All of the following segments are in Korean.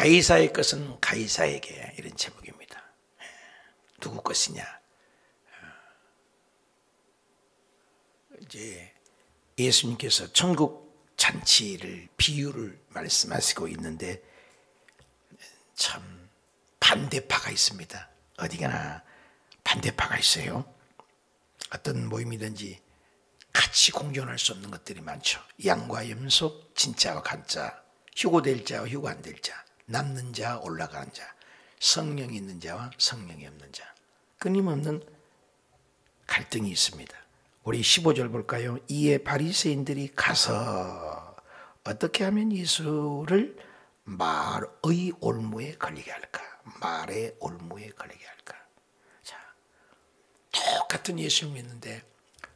가이사의 것은 가이사에게, 이런 제목입니다. 누구 것이냐? 이제 예수님께서 천국 잔치를 비유를 말씀하시고 있는데 참 반대파가 있습니다. 어디가나 반대파가 있어요. 어떤 모임이든지 같이 공존할 수 없는 것들이 많죠. 양과 염소, 진짜와 가짜, 휴고될 자와 휴고 안 될 자, 남는 자, 올라가는 자, 성령이 있는 자와 성령이 없는 자, 끊임없는 갈등이 있습니다. 우리 15절 볼까요? 이에 바리새인들이 가서 어떻게 하면 예수를 말의 올무에 걸리게 할까? 말의 올무에 걸리게 할까? 자, 똑같은 예수를 믿는데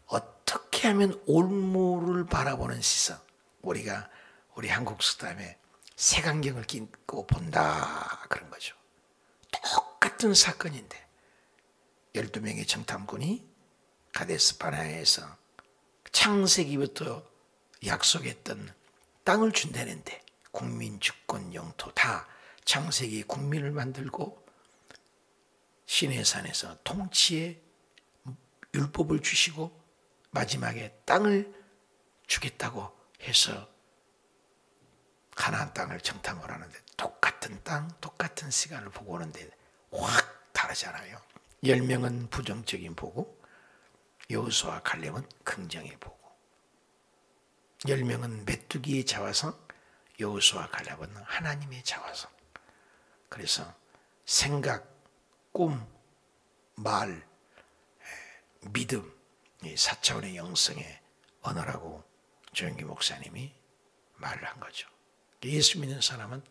어떻게 하면 올무를 바라보는 시선, 우리가 우리 한국 속담에 색안경을 끼고 본다 그런 거죠. 똑같은 사건인데 12명의 정탐꾼이 가데스 바네아에서 창세기부터 약속했던 땅을 준다는데 국민, 주권, 영토 다 창세기 국민을 만들고 시내산에서 통치의 율법을 주시고 마지막에 땅을 주겠다고 해서 가나안 땅을 정탐을 하는데 똑같은 땅, 똑같은 시간을 보고 오는데 확 다르잖아요. 10명은 부정적인 보고 여호수아와 갈렙은 긍정의 보고, 10명은 메뚜기의 자화성, 여호수아와 갈렙은 하나님의 자화성. 그래서 생각, 꿈, 말, 믿음, 이 4차원의 영성의 언어라고 조영기 목사님이 말을 한 거죠. 예수 믿는 사람은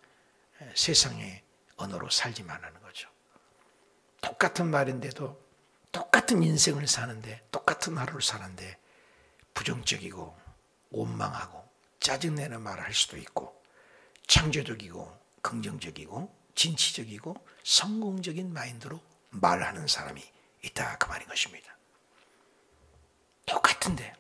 세상의 언어로 살지만 하는 거죠. 똑같은 말인데도 똑같은 인생을 사는데, 똑같은 하루를 사는데 부정적이고 원망하고 짜증내는 말을 할 수도 있고, 창조적이고 긍정적이고 진취적이고 성공적인 마인드로 말하는 사람이 있다 그 말인 것입니다. 똑같은데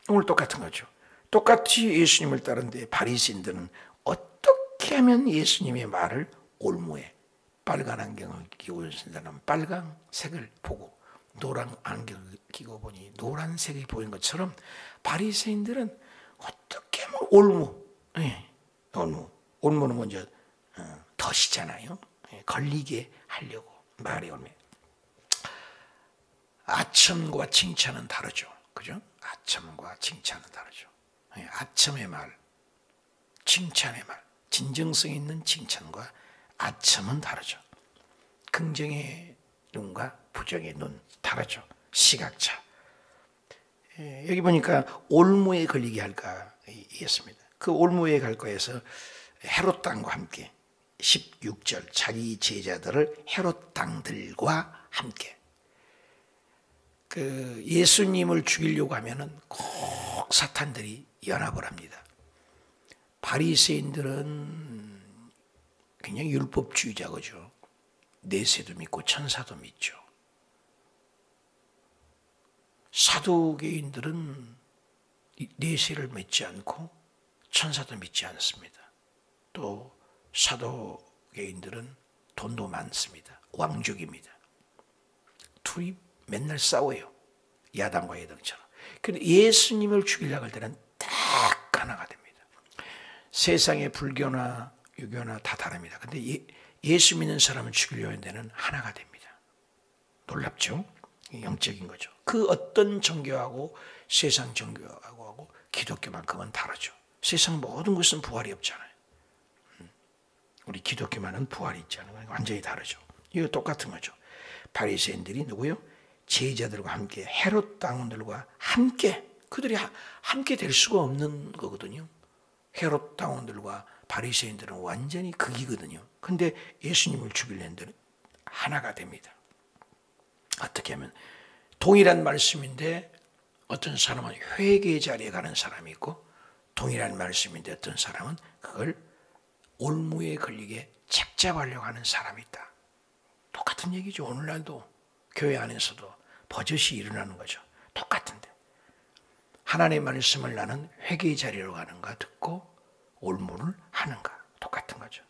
오늘 똑같은 거죠. 똑같이 예수님을 따르는데 바리새인들은 어떻게 하면 예수님의 말을 올무에, 빨간 안경을 끼고 있는 빨간색을 보고 노란 안경을 끼고 보니 노란색이 보인 것처럼 바리새인들은 어떻게 하면 올무는 먼저 덫이잖아요. 걸리게 하려고 말이 올무. 아첨과 칭찬은 다르죠. 그죠? 아첨과 칭찬은 다르죠. 아첨의 말, 칭찬의 말, 진정성 있는 칭찬과 아첨은 다르죠. 긍정의 눈과 부정의 눈 다르죠. 시각차. 여기 보니까 올무에 걸리게 할까 했습니다. 그 올무에 갈 거에서 헤롯 땅과 함께 16절 자기 제자들을 헤롯 땅들과 함께, 그 예수님을 죽이려고 하면은 꼭 사탄들이 연합을 합니다. 바리새인들은 굉장히 율법주의자거죠. 내세도 믿고 천사도 믿죠. 사두개인들은 내세를 믿지 않고 천사도 믿지 않습니다. 또 사두개인들은 돈도 많습니다. 왕족입니다. 둘이 맨날 싸워요. 야당과 여당처럼. 그런데 예수님을 죽이려고 할 때는 딱 하나가 됩니다. 세상의 불교나 유교나 다 다릅니다. 근데 예수 믿는 사람을 죽이려고 하는 데는 하나가 됩니다. 놀랍죠? 영적인 거죠. 그 어떤 종교하고 세상 종교하고 기독교만큼은 다르죠. 세상 모든 것은 부활이 없잖아요. 우리 기독교만은 부활이 있잖아요. 완전히 다르죠. 이거 똑같은 거죠. 바리새인들이 누구요? 제자들과 함께, 헤롯 당원들과 함께, 그들이 함께 될 수가 없는 거거든요. 헤롯 당원들과 바리새인들은 완전히 극이거든요. 근데 예수님을 죽이려는 데는 하나가 됩니다. 어떻게 하면 동일한 말씀인데 어떤 사람은 회개 자리에 가는 사람이 있고, 동일한 말씀인데 어떤 사람은 그걸 올무에 걸리게 착잡하려고 하는 사람이 있다. 똑같은 얘기죠. 오늘날도 교회 안에서도 버젓이 일어나는 거죠. 똑같은데 하나님의 말씀을 나는 회개의 자리로 가는가 듣고 올무를 하는가 똑같은 거죠.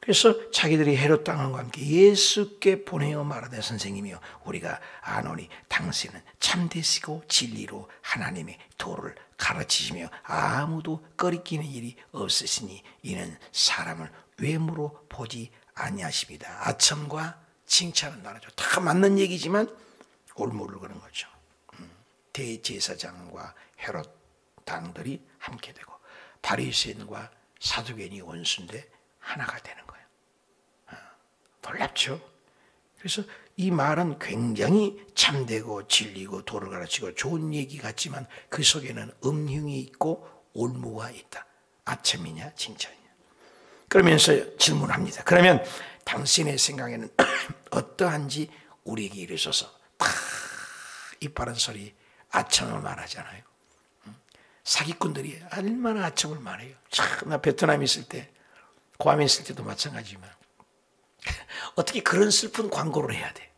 그래서 자기들이 헤롯 당함과 함께 예수께 보내어 말하되 선생님이여 우리가 아노니 당신은 참되시고 진리로 하나님의 도를 가르치시며 아무도 꺼리끼는 일이 없으시니 이는 사람을 외모로 보지 아니하십니다. 아첨과 칭찬은 나누죠. 다 맞는 얘기지만 올무를 거는 거죠. 대제사장과 헤롯 당들이 함께 되고 바리새인과 사두개인이 원수인데 하나가 되는 거예요. 놀랍죠? 그래서 이 말은 굉장히 참되고 진리고 도를 가르치고 좋은 얘기 같지만 그 속에는 음흉이 있고 올무가 있다. 아첨이냐 칭찬이냐. 그러면서 질문합니다. 그러면 당신의 생각에는 어떠한지 우리에게 이르소서. 다 이빠른 소리 아첨을 말하잖아요. 사기꾼들이 얼마나 아첨을 말해요. 참, 나 베트남에 있을 때, 괌에 있을 때도 마찬가지지만 어떻게 그런 슬픈 광고를 해야 돼?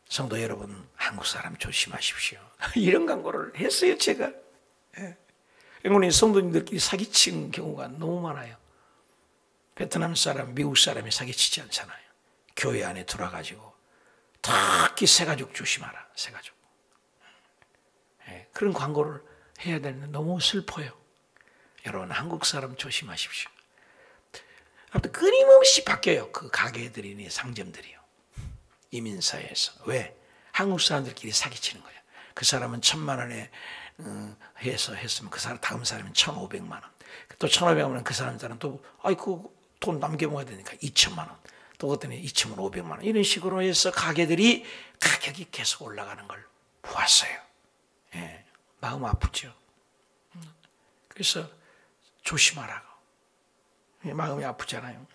성도 여러분, 한국 사람 조심하십시오. 이런 광고를 했어요, 제가. 우리 성도님들끼리 사기친 경우가 너무 많아요. 베트남 사람, 미국 사람이 사기치지 않잖아요. 교회 안에 들어가지고 특히 새가족 조심하라, 새가족. 그런 광고를 해야 되는데 너무 슬퍼요. 여러분, 한국 사람 조심하십시오. 아무튼 끊임없이 바뀌어요. 그 가게들이니 상점들이요. 이민사회에서. 왜? 한국 사람들끼리 사기치는 거예요. 그 사람은 1,000만 원에 해서 했으면 그 사람 다음 사람은 1,500만 원. 또 1,500만 원 그 사람들은 또 돈 남겨 먹어야 되니까 2,000만 원. 또 그랬더니 2,500만 원. 이런 식으로 해서 가게들이 가격이 계속 올라가는 걸 보았어요. 예, 마음 아프죠. 그래서 조심하라고. 마음이 아프잖아요.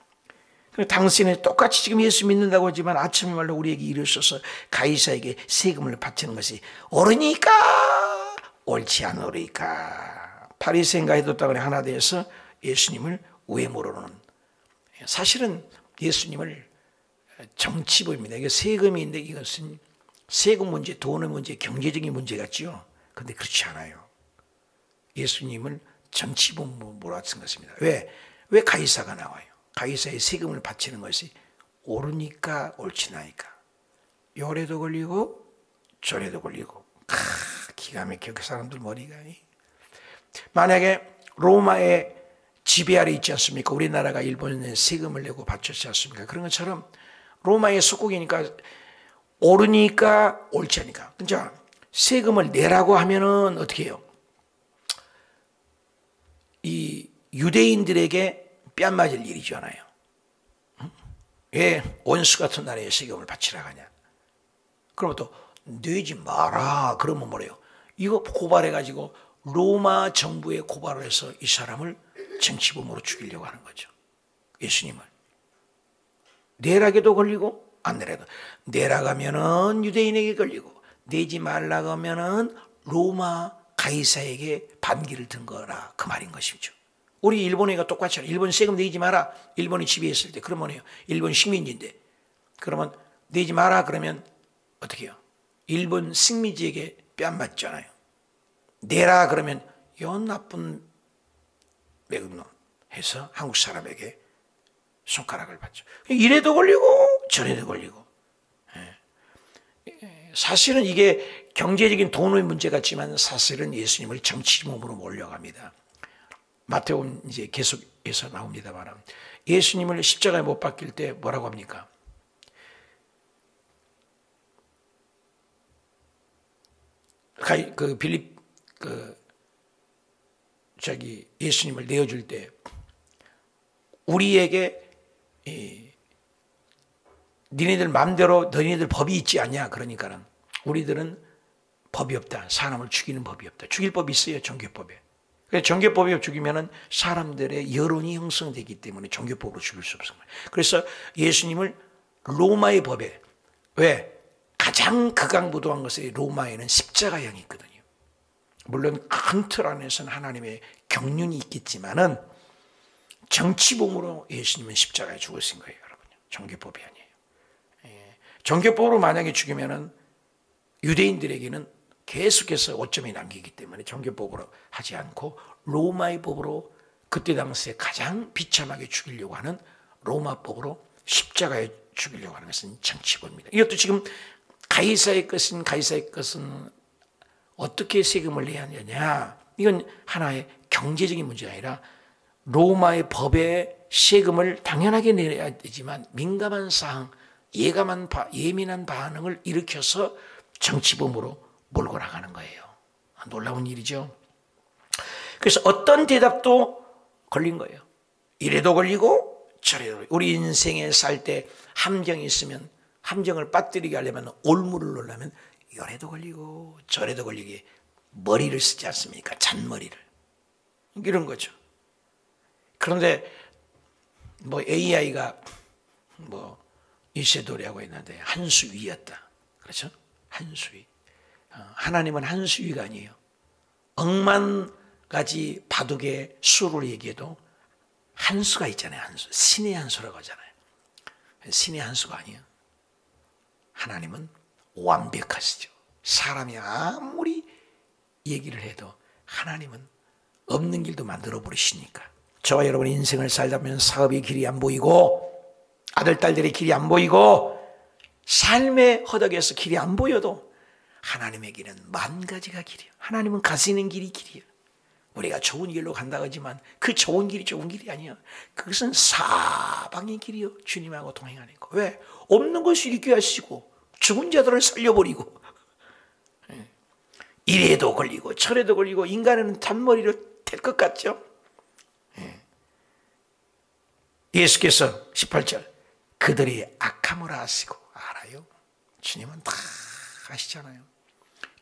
당신은 똑같이 지금 예수 믿는다고 하지만 아침에 말로 우리에게 이르셔서 가이사에게 세금을 바치는 것이 옳으니까 옳지 않으리까. 바리새인과 헤롯당을 하나 되어서 예수님을 외모로는, 사실은 예수님을 정치범입니다. 이게 세금인데 이것은 세금 문제, 돈의 문제, 경제적인 문제 같지요. 그런데 그렇지 않아요. 예수님을 정치범으로 쓴 것입니다. 왜 가이사가 나와요? 가이사의 세금을 바치는 것이 옳으니까 옳지나니까. 요래도 걸리고 저래도 걸리고. 기가 막혀. 그 사람들 머리가. 만약에 로마의 지배 아래 있지 않습니까? 우리나라가 일본에 세금을 내고 바쳤지 않습니까? 그런 것처럼 로마의 속국이니까 옳으니까 옳지 않으니까. 자, 세금을 내라고 하면은 어떻게 해요? 이 유대인들에게 뺨 맞을 일이잖아요. 왜 원수 같은 나라에 세금을 바치라 하냐? 그러면 또 내지 마라. 그러면 뭐래요? 이거 고발해가지고 로마 정부에 고발을 해서 이 사람을 정치범으로 죽이려고 하는 거죠. 예수님을. 내라게도 걸리고 안 내라도. 내라고 하면은 유대인에게 걸리고 내지 말라고 하면은 로마 가이사에게 반기를 든 거라. 그 말인 것이죠. 우리 일본이가 똑같이 일본 세금 내지 마라. 일본이 지배했을 때 그러면 해요. 일본 식민지인데 그러면 내지 마라 그러면 어떻게 해요? 일본 식민지에게 뺨 맞잖아요. 내라 그러면 요 나쁜 매국노 해서 한국 사람에게 손가락을 받죠. 이래도 걸리고 저래도 걸리고. 사실은 이게 경제적인 돈의 문제 같지만 사실은 예수님을 정치범으로 몰려갑니다. 마태복음 이제 계속해서 나옵니다만 예수님을 십자가에 못 박힐 때 뭐라고 합니까? 예수님을 내어줄 때 우리에게 니네들 마음대로 너희들 법이 있지 않냐? 그러니까는 우리들은 법이 없다. 사람을 죽이는 법이 없다. 죽일 법이 있어요. 종교법에. 종교법에 죽이면은 사람들의 여론이 형성되기 때문에 종교법으로 죽일 수 없습니다. 그래서 예수님을 로마의 법에, 왜? 가장 극악무도한 것이 로마에는 십자가형이 있거든요. 물론 큰 틀 안에서는 하나님의 경륜이 있겠지만은 정치범으로 예수님은 십자가에 죽으신 거예요, 여러분. 종교법이 아니에요. 종교법으로 만약에 죽이면은 유대인들에게는 계속해서 오점이 남기기 때문에 종교법으로 하지 않고 로마의 법으로 그때 당시에 가장 비참하게 죽이려고 하는 로마법으로 십자가에 죽이려고 하는 것은 정치범입니다. 이것도 지금 가이사의 것은 어떻게 세금을 내야 하느냐, 이건 하나의 경제적인 문제가 아니라 로마의 법에 세금을 당연하게 내야 되지만 민감한 사항, 예민한 반응을 일으켜서 정치범으로 몰고 나가는 거예요. 놀라운 일이죠. 그래서 어떤 대답도 걸린 거예요. 이래도 걸리고 저래도. 우리 인생에 살 때 함정이 있으면 함정을 빠뜨리게 하려면 올무를 놓으려면 이래도 걸리고 저래도 걸리게 머리를 쓰지 않습니까? 잔머리를. 이런 거죠. 그런데 AI가 이세돌이라고 했는데 한수위였다. 그렇죠? 한수위. 하나님은 한수위가 아니에요. 억만 가지 바둑의 수를 얘기해도 한 수가 있잖아요. 한 수. 신의 한 수라고 하잖아요. 신의 한 수가 아니에요. 하나님은 완벽하시죠. 사람이 아무리 얘기를 해도 하나님은 없는 길도 만들어 버리시니까. 저와 여러분의 인생을 살다 보면 사업의 길이 안 보이고 아들, 딸들의 길이 안 보이고 삶의 허덕에서 길이 안 보여도 하나님의 길은 만 가지가 길이에요. 하나님은 가시는 길이 길이에요. 우리가 좋은 길로 간다고 하지만 그 좋은 길이 좋은 길이 아니에요. 그것은 사방의 길이요. 주님하고 동행하는 거. 왜? 없는 것을 있게 하시고 죽은 자들을 살려버리고 이래도 걸리고 저래도 걸리고 인간은 잔머리로 될 것 같죠? 예수께서 18절 그들이 악함을 아시고 알아요. 주님은 다 아시잖아요.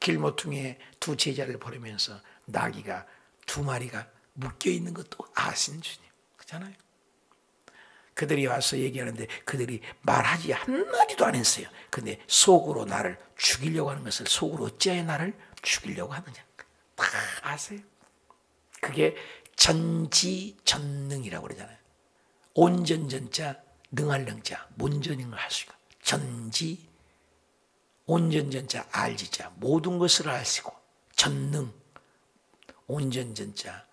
길모퉁이에 두 제자를 보내면서 나귀가 두 마리가 묶여있는 것도 아시는 주님. 그렇잖아요. 그들이 와서 얘기하는데 그들이 말하지 한마디도 안 했어요. 근데 속으로 나를 죽이려고 하는 것을 속으로 어찌하여 나를 죽이려고 하느냐. 다 아세요. 그게 전지전능이라고 그러잖아요. 온전전자 능할 능자 문전능을 하시고 전지 온전전자 알지자 모든 것을 아시고 전능 온전전자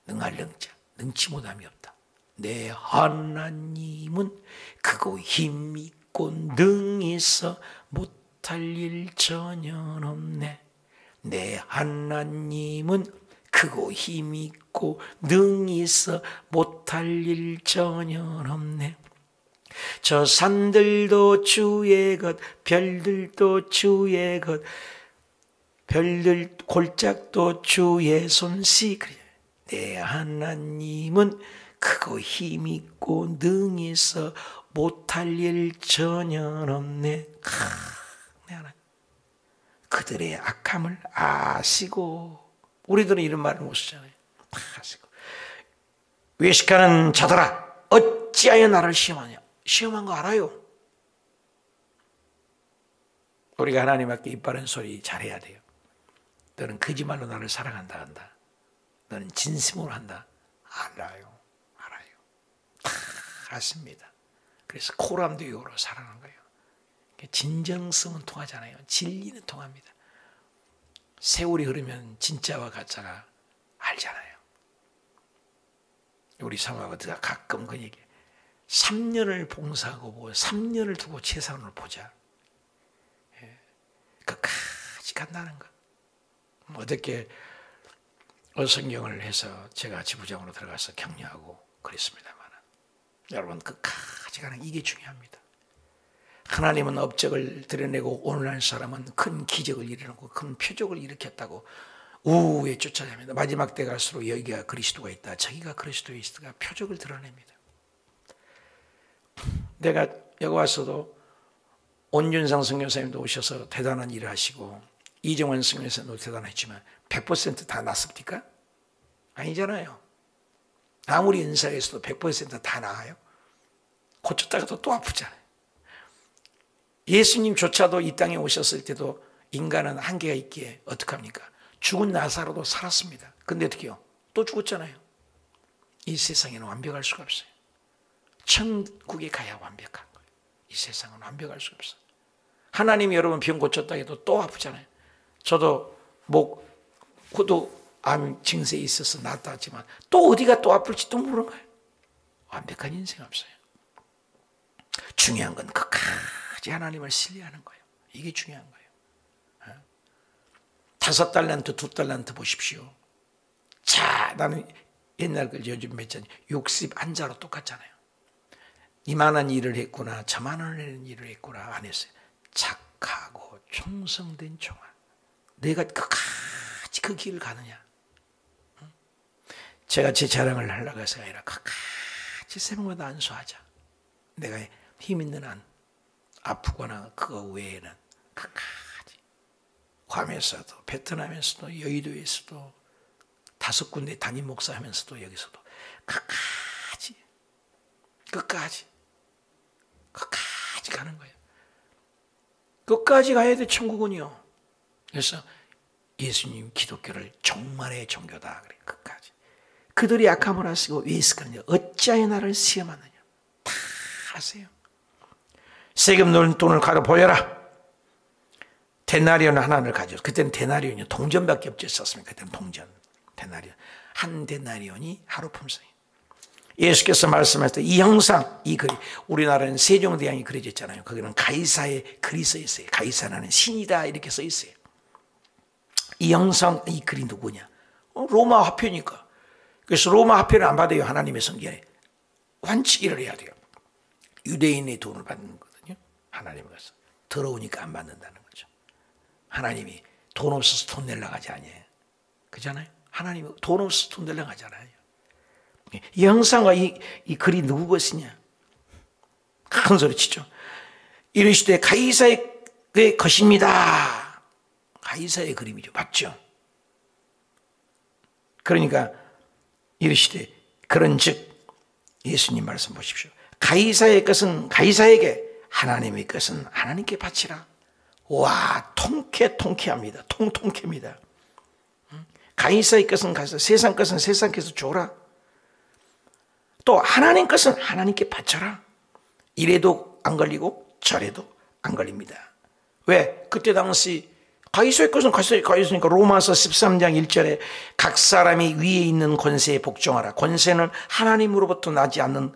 능할 능자 능치 못함이 없다. 내 하나님은 크고 힘있고 능히 있어 못할 일 전혀 없네. 내 하나님은 크고 힘있고 능히 있어 못할 일 전혀 없네. 저 산들도 주의 것 별들도 주의 것 별들 골짝도 주의 손씨. 내 하나님은 크고 힘있고 능히 있어 못할 일 전혀 없네. 내 하나님 그들의 악함을 아시고. 우리들은 이런 말을 못 쓰잖아요. 다 아시고. 외식하는 자들아 어찌하여 나를 시험하냐. 시험한 거 알아요. 우리가 하나님 앞에 입 바른 소리 잘해야 돼요. 너는 거짓말로 나를 사랑한다 한다. 너는 진심으로 한다. 알아요. 다 아십니다. 그래서 코람두요로 살아가는 거예요. 진정성은 통하잖아요. 진리는 통합니다. 세월이 흐르면 진짜와 가짜가 알잖아요. 우리 사모아버지가 가끔 그 얘기 3년을 봉사하고 보고 3년을 두고 최선을 보자. 끝까지 간다는 것. 어저께 어성경을 해서 제가 지부장으로 들어가서 격려하고 그랬습니다만 여러분 끝까지 가는 이게 중요합니다. 하나님은 업적을 드러내고 오늘날 사람은 큰 기적을 일으키고 큰 표적을 일으켰다고 우에 쫓아갑니다. 마지막 때 갈수록 여기가 그리스도가 있다 저기가 그리스도가 있다 표적을 드러냅니다. 내가 여기 와서도 온윤상 선교사님도 오셔서 대단한 일을 하시고 이정원 선교사님도 대단했지만 100% 다 낫습니까? 아니잖아요. 아무리 은사에서도 100% 다 나아요? 고쳤다가도 또 아프잖아요. 예수님조차도 이 땅에 오셨을 때도 인간은 한계가 있기에 어떡합니까? 죽은 나사로도 살았습니다. 근데 어떻게 해요? 또 죽었잖아요. 이 세상에는 완벽할 수가 없어요. 천국에 가야 완벽한 거예요. 이 세상은 완벽할 수가 없어요. 하나님이 여러분 병 고쳤다 해도 또 아프잖아요. 저도 호두암 증세에 있어서 낫다 하지만 또 어디가 또 아플지 또 모르는 거예요. 완벽한 인생 없어요. 중요한 건 끝까지 하나님을 신뢰하는 거예요. 이게 중요한 거예요. 5달란트, 2달란트 보십시오. 자, 나는 옛날 그 요즘 몇 장, 61자로 똑같잖아요. 이만한 일을 했구나, 저만한 일을 했구나 안 했어요. 착하고 충성된 종아, 내가 끝까지 그 길을 가느냐. 제가 제 자랑을 하려고 해서 아니라 끝까지 새벽마다 안수하자. 내가 힘 있는 한, 아프거나 그거 외에는 끝까지. 괌에서도, 베트남에서도, 여의도에서도, 5군데 담임 목사하면서도 여기서도 끝까지 가는 거예요. 끝까지 가야 돼, 천국은요. 그래서 예수님 기독교를 종말의 종교다 그래. 끝까지. 그들이 악함을 하시고 왜 있을까요? 어찌하여 나를 시험하느냐. 다 아세요. 세금 넣은 돈을 가로 보여라. 데나리온 하나를 가져서, 그때는 데나리온이 동전밖에 없었습니다. 그때는 동전. 데나리온. 한 데나리온이 하루 품삯이에요. 예수께서 말씀하실 때 이 형상, 이 글이, 우리나라는 세종대왕이 그려져 있잖아요. 거기는 가이사의 글이 써 있어요. 가이사라는 신이다 이렇게 써 있어요. 이 형상, 이 글이 누구냐? 로마 화폐니까. 그래서 로마 화폐를 안 받아요. 하나님의 성전에 환치기를 해야 돼요. 유대인의 돈을 받는 거거든요. 하나님을 가서 더러우니까 안 받는다는 거죠. 하나님이 돈 없어서 돈 내려고 하지 아니에요. 그잖아요. 하나님이 돈 없어서 돈 내려고 하잖아요. 이 형상과 이 글이 누구 것이냐? 큰 소리 치죠. 이르시되 가이사의 것입니다. 가이사의 그림이죠. 맞죠? 그러니까 이르시되 그런즉 예수님 말씀 보십시오. 가이사의 것은 가이사에게, 하나님의 것은 하나님께 바치라. 와, 통쾌합니다. 통쾌입니다. 가이사의 것은 가이사, 세상 것은 세상께서 줘라. 또 하나님 것은 하나님께 바쳐라. 이래도 안 걸리고 저래도 안 걸립니다. 왜? 그때 당시 가이사의 것은 가이사니까 로마서 13장 1절에 각 사람이 위에 있는 권세에 복종하라. 권세는 하나님으로부터 나지 않는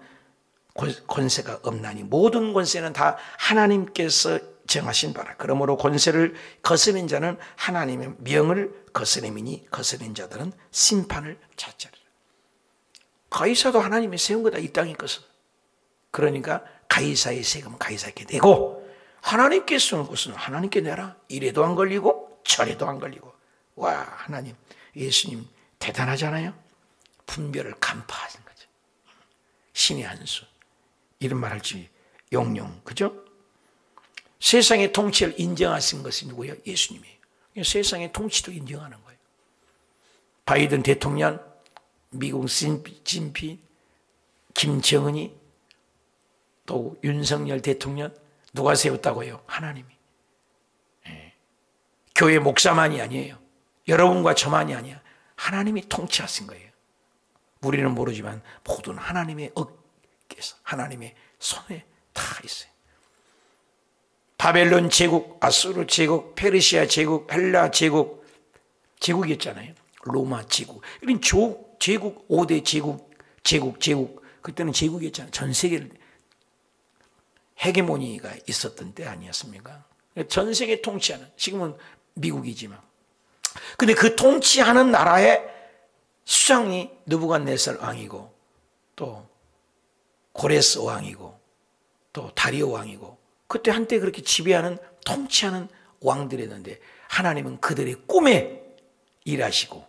권세가 없나니 모든 권세는 다 하나님께서 정하신 바라. 그러므로 권세를 거스린 자는 하나님의 명을 거스림이니 거스린 자들은 심판을 찾자리라. 가이사도 하나님이 세운 거다, 이 땅의 것은. 그러니까 가이사의 세금은 가이사에게 내고 하나님께 쓰는 것은 하나님께 내라. 이래도 안 걸리고 저래도 안 걸리고. 와, 하나님, 예수님 대단하잖아요. 분별을 간파하신 거죠. 신의 한수, 이런 말 할지 용용, 그죠? 세상의 통치를 인정하신 것이 누구예요? 예수님이에요. 세상의 통치도 인정하는 거예요. 바이든 대통령, 미국 진피, 김정은이, 또 윤석열 대통령, 누가 세웠다고요? 하나님이. 교회 목사만이 아니에요. 여러분과 저만이 아니야. 하나님이 통치하신 거예요. 우리는 모르지만 모든 하나님의 어깨에서, 하나님의 손에 다 있어요. 바벨론 제국, 아수르 제국, 페르시아 제국, 헬라 제국, 제국이었잖아요. 로마 제국. 이런 제국, 5대 제국. 그때는 제국이었잖아요. 전 세계를 헤게모니가 있었던 때 아니었습니까? 전 세계 통치하는, 지금은 미국이지만. 근데 그 통치하는 나라의 수장이 느부갓네살 왕이고, 또 고레스 왕이고, 또 다리오 왕이고, 그때 한때 그렇게 지배하는, 통치하는 왕들이었는데 하나님은 그들의 꿈에 일하시고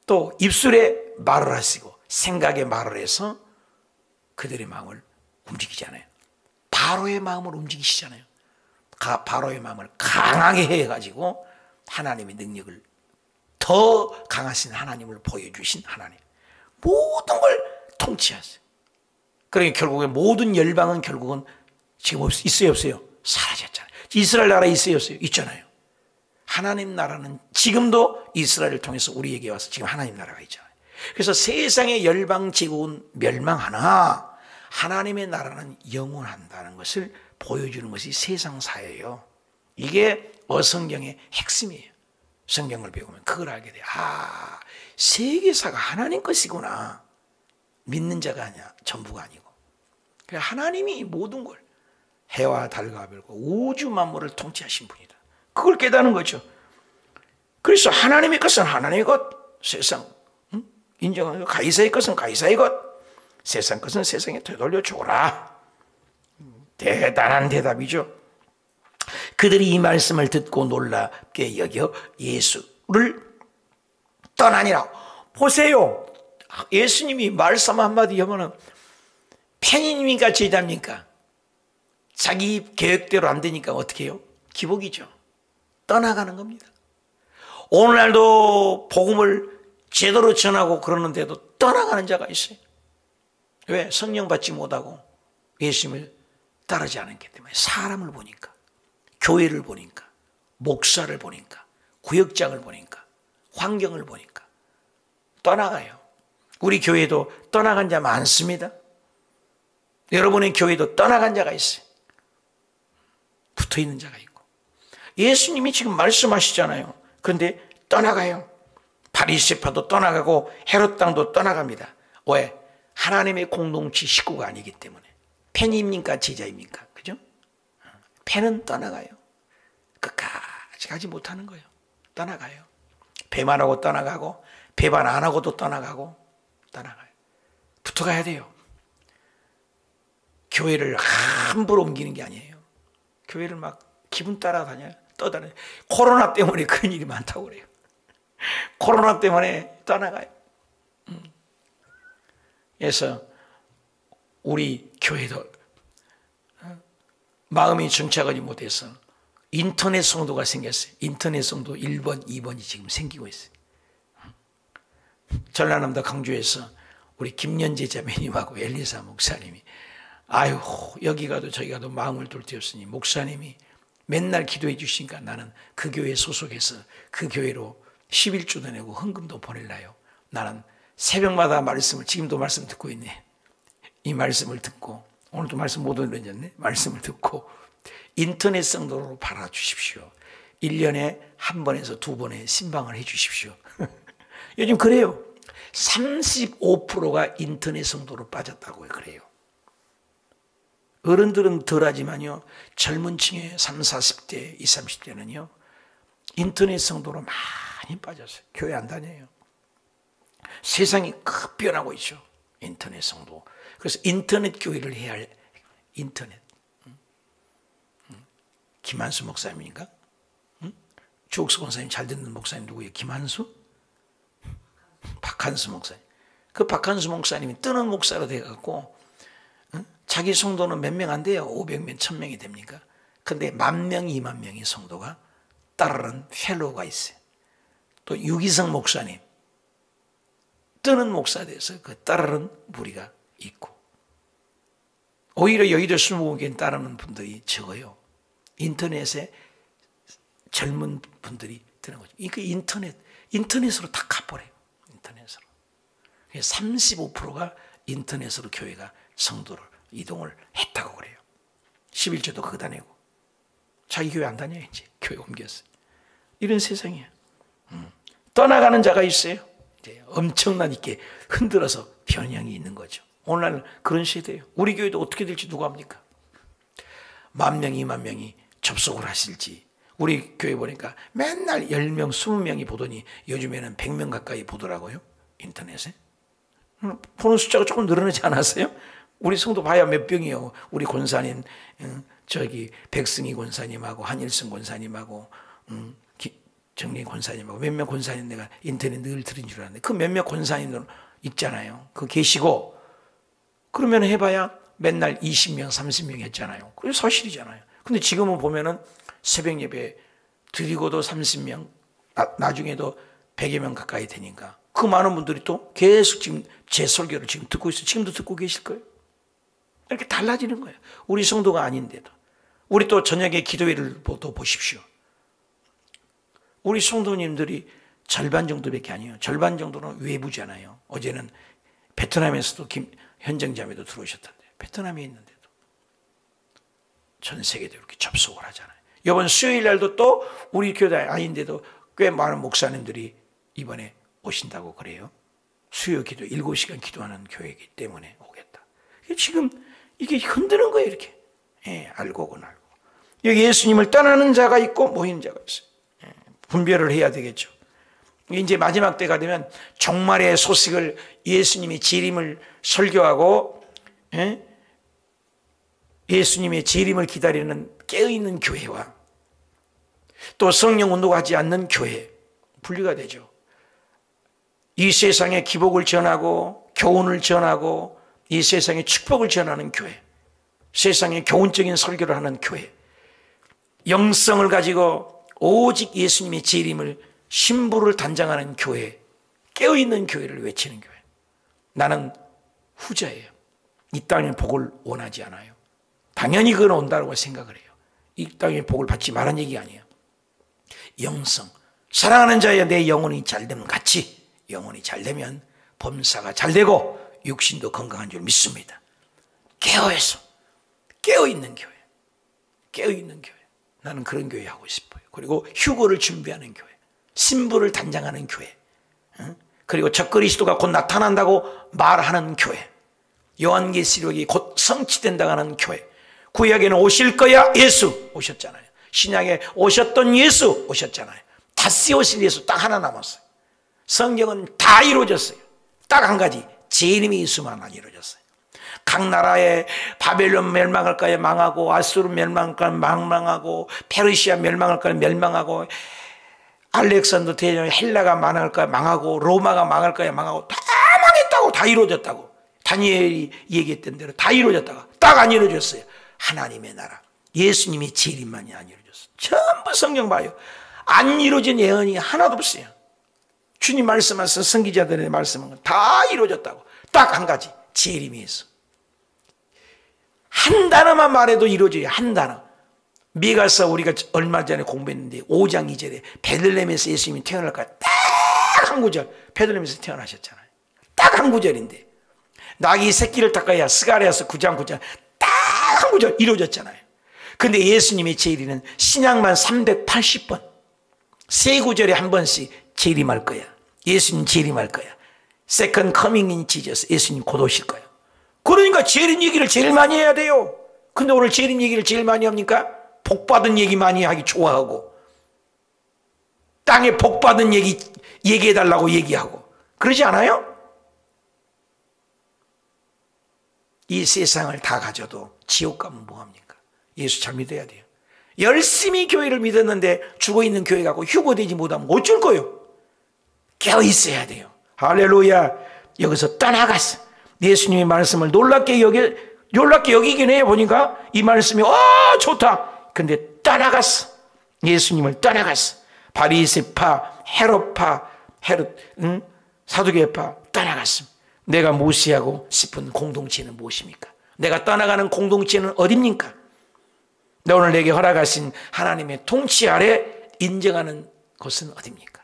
또 입술에 말을 하시고 생각에 말을 해서 그들의 마음을 움직이잖아요. 바로의 마음을 움직이시잖아요. 바로의 마음을 강하게 해가지고 하나님의 능력을, 더 강하신 하나님을 보여주신 하나님, 모든 걸 통치하세요. 그러니까 결국에 모든 열방은 결국은 지금 있어요, 없어요? 사라졌잖아요. 이스라엘 나라 있어요, 없어요? 있잖아요. 하나님 나라는 지금도 이스라엘을 통해서 우리에게 와서 지금 하나님 나라가 있잖아요. 그래서 세상의 열방 제국은 멸망하나 하나님의 나라는 영원한다는 것을 보여주는 것이 세상사예요. 이게 어성경의 핵심이에요. 성경을 배우면 그걸 알게 돼요. 아, 세계사가 하나님 것이구나. 믿는 자가 아니야, 전부가 아니고. 하나님이 모든 걸, 해와 달과 별과 우주 만물을 통치하신 분이다. 그걸 깨닫는 거죠. 그래서 하나님의 것은 하나님의 것, 세상 인정하고 가이사의 것은 가이사의 것, 세상 것은 세상에 되돌려 주어라. 대단한 대답이죠. 그들이 이 말씀을 듣고 놀랍게 여겨 예수를 떠나니라. 보세요. 예수님이 말씀 한마디 하면은 팬입니까 제자입니까? 자기 계획대로 안 되니까 어떻게 해요? 기복이죠. 떠나가는 겁니다. 오늘날도 복음을 제대로 전하고 그러는데도 떠나가는 자가 있어요. 왜? 성령 받지 못하고 예수님을 따르지 않았기 때문에. 사람을 보니까, 교회를 보니까, 목사를 보니까, 구역장을 보니까, 환경을 보니까 떠나가요. 우리 교회도 떠나간 자 많습니다. 여러분의 교회도 떠나간 자가 있어요. 붙어있는 자가 있고. 예수님이 지금 말씀하시잖아요. 그런데 떠나가요. 바리새파도 떠나가고 헤롯 당도 떠나갑니다. 왜? 하나님의 공동체 식구가 아니기 때문에. 팬입니까 제자입니까? 그죠? 팬은 떠나가요. 끝까지 가지 못하는 거예요. 떠나가요. 배만하고 떠나가고 배반 안 하고도 떠나가고 떠나가요. 붙어가야 돼요. 교회를 함부로 옮기는 게 아니에요. 교회를 막 기분 따라 다녀요. 떠다녀요. 코로나 때문에 그런 일이 많다고 그래요. 코로나 때문에 떠나가요. 그래서 우리 교회도 마음이 정착하지 못해서 인터넷 성도가 생겼어요. 인터넷 성도 1번, 2번이 지금 생기고 있어요. 전라남도 강주에서 우리 김연재 자매님하고 엘리사 목사님이 아유 여기 가도 저기 가도 마음을 돌 데 없으니 목사님이 맨날 기도해 주시니까 나는 그 교회 소속해서 그 교회로 11조도 내고 헌금도 보낼라요. 나는 새벽마다 말씀을 지금도 말씀 듣고 있네. 이 말씀을 듣고 오늘도 말씀 못 올렸네. 말씀을 듣고 인터넷 성도로 팔아주십시오. 1년에 한 번에서 두 번의 신방을 해 주십시오. 요즘 그래요. 35%가 인터넷 성도로 빠졌다고요. 그래요. 어른들은 덜하지만요. 젊은 층의 30, 40대, 20, 30대는요. 인터넷 성도로 많이 빠졌어요. 교회 안 다녀요. 세상이 급변하고 있죠. 인터넷 성도. 그래서 인터넷 교회를 해야 할 인터넷. 김한수 목사님인가? 주옥수 권사님 잘 듣는 목사님 누구예요? 김한수? 박한수 목사님. 그 박한수 목사님이 뜨는 목사로 돼갖고 자기 성도는 몇 명 안 돼요. 500명, 1000명이 됩니까? 근데 10,000명, 20,000명의 성도가 따르는 펠로우가 있어요. 또 유기성 목사님. 뜨는 목사 돼서 그 따르는 무리가 있고. 오히려 여의도 술목에 따르는 분들이 적어요. 인터넷에 젊은 분들이 드는 거죠. 그 인터넷으로 다 가버려요. 인터넷으로. 35%가 인터넷으로 교회가 성도를 이동을 했다고 그래요. 11조도 그거 다니고. 자기 교회 안 다녀요, 이제. 교회 옮겼어요. 이런 세상이에요. 떠나가는 자가 있어요. 이제 엄청난 있게 흔들어서 변형이 있는 거죠. 오늘날 그런 시대예요. 우리 교회도 어떻게 될지 누가 합니까? 10,000명, 20,000명이 접속을 하실지. 우리 교회 보니까 맨날 10명, 20명이 보더니 요즘에는 100명 가까이 보더라고요. 인터넷에. 보는 숫자가 조금 늘어나지 않았어요? 우리 성도 봐야 몇 병이요. 우리 권사님, 저기 백승희 권사님하고 한일승 권사님하고 정리 권사님하고 몇몇 권사님 내가 인터넷 늘 들은 줄 알았는데 그 몇몇 권사님들 있잖아요. 그 계시고 그러면 해봐야 맨날 20명, 30명 했잖아요. 그게 사실이잖아요. 근데 지금은 보면은 새벽 예배 드리고도 30명, 나중에도 100여 명 가까이 되니까 그 많은 분들이 또 계속 지금 제 설교를 지금 듣고 있어요. 지금도 듣고 계실 거예요. 이렇게 달라지는 거예요. 우리 성도가 아닌데도. 우리 또 저녁에 기도회를 또 보십시오. 우리 성도님들이 절반 정도밖에 아니에요. 절반 정도는 외부잖아요. 어제는 베트남에서도 현정자매도 들어오셨던데 베트남에 있는데도 전 세계도 이렇게 접속을 하잖아요. 이번 수요일 날도 또 우리 교회 아닌데도 꽤 많은 목사님들이 이번에 오신다고 그래요. 수요 기도 7시간 기도하는 교회이기 때문에 오겠다. 지금 이게 흔드는 거예요. 이렇게 알고군 알고. 여기 예수님을 떠나는 자가 있고 모이는 자가 있어요. 분별을 해야 되겠죠. 이제 마지막 때가 되면 종말의 소식을 예수님의 재림을 설교하고 예수님의 재림을 기다리는 깨어있는 교회와 또 성령 운동하지 않는 교회 분리가 되죠. 이 세상에 기복을 전하고 교훈을 전하고 이 세상에 축복을 전하는 교회, 세상에 교훈적인 설교를 하는 교회, 영성을 가지고 오직 예수님의 재림을 신부를 단장하는 교회, 깨어있는 교회를 외치는 교회. 나는 후자예요. 이 땅의 복을 원하지 않아요. 당연히 그건 온다고 생각을 해요. 이 땅의 복을 받지 말란 얘기 아니에요. 영성, 사랑하는 자야 내 영혼이 잘되면 같이 영혼이 잘되면 범사가 잘되고 육신도 건강한 줄 믿습니다. 깨어서 깨어있는 교회, 깨어있는 교회. 나는 그런 교회 하고 싶어요. 그리고 휴거를 준비하는 교회, 신부를 단장하는 교회, 그리고 적그리스도가 곧 나타난다고 말하는 교회, 요한계시록이 곧 성취된다고 하는 교회. 구약에는 오실 거야 예수 오셨잖아요. 신약에 오셨던 예수 오셨잖아요. 다시 오실 예수 딱 하나 남았어요. 성경은 다 이루어졌어요. 딱 한 가지, 재림의 예수만 안 이루어졌어요. 각 나라에 바벨론 멸망할까요? 망하고, 아수르 멸망할까요? 망하고, 페르시아 멸망할까요? 멸망하고, 알렉산더 대전 헬라가 망할까요? 망하고, 로마가 망할까요? 망하고, 다 망했다고, 다 이루어졌다고. 다니엘이 얘기했던 대로 다 이루어졌다가 딱 안 이루어졌어요. 하나님의 나라, 예수님의 재림만이 안 이루어졌어요. 전부 성경 봐요. 안 이루어진 예언이 하나도 없어요. 주님 말씀하신 선지자들의 말씀은 다 이루어졌다고. 딱 한 가지, 재림이 있어. 한 단어만 말해도 이루어져요. 한 단어. 미가서 우리가 얼마 전에 공부했는데 5장 2절에 베들레헴에서 예수님이 태어날까 딱 한 구절. 베들레헴에서 태어나셨잖아요. 딱 한 구절인데 낙이 새끼를 닦아야 스가랴서 9장 9절 딱 한 구절 이루어졌잖아요. 근데 예수님의 재림은 신약만 380번 세 구절에 한 번씩 재림할 거야. 예수님 재림할 거야. Second coming in Jesus. 예수님 곧 오실 거야. 그러니까 재림 얘기를 제일 많이 해야 돼요. 근데 오늘 재림 얘기를 제일 많이 합니까? 복받은 얘기 많이 하기 좋아하고 땅에 복받은 얘기 얘기해달라고 얘기하고 그러지 않아요? 이 세상을 다 가져도 지옥 가면 뭐합니까? 예수 잘 믿어야 돼요. 열심히 교회를 믿었는데 죽어있는 교회 가고 휴거되지 못하면 어쩔 거예요? 깨어있어야 돼요. 할렐루야. 여기서 떠나갔어. 예수님의 말씀을 놀랍게 여기긴 해요. 보니까 이 말씀이 좋다. 근데 떠나갔어. 예수님을 떠나갔어. 바리새파, 헤롯, 사두개파 떠나갔습니다. 내가 무시하고 싶은 공동체는 무엇입니까? 내가 떠나가는 공동체는 어디입니까? 오늘 내게 허락하신 하나님의 통치 아래 인정하는 곳은 어디입니까?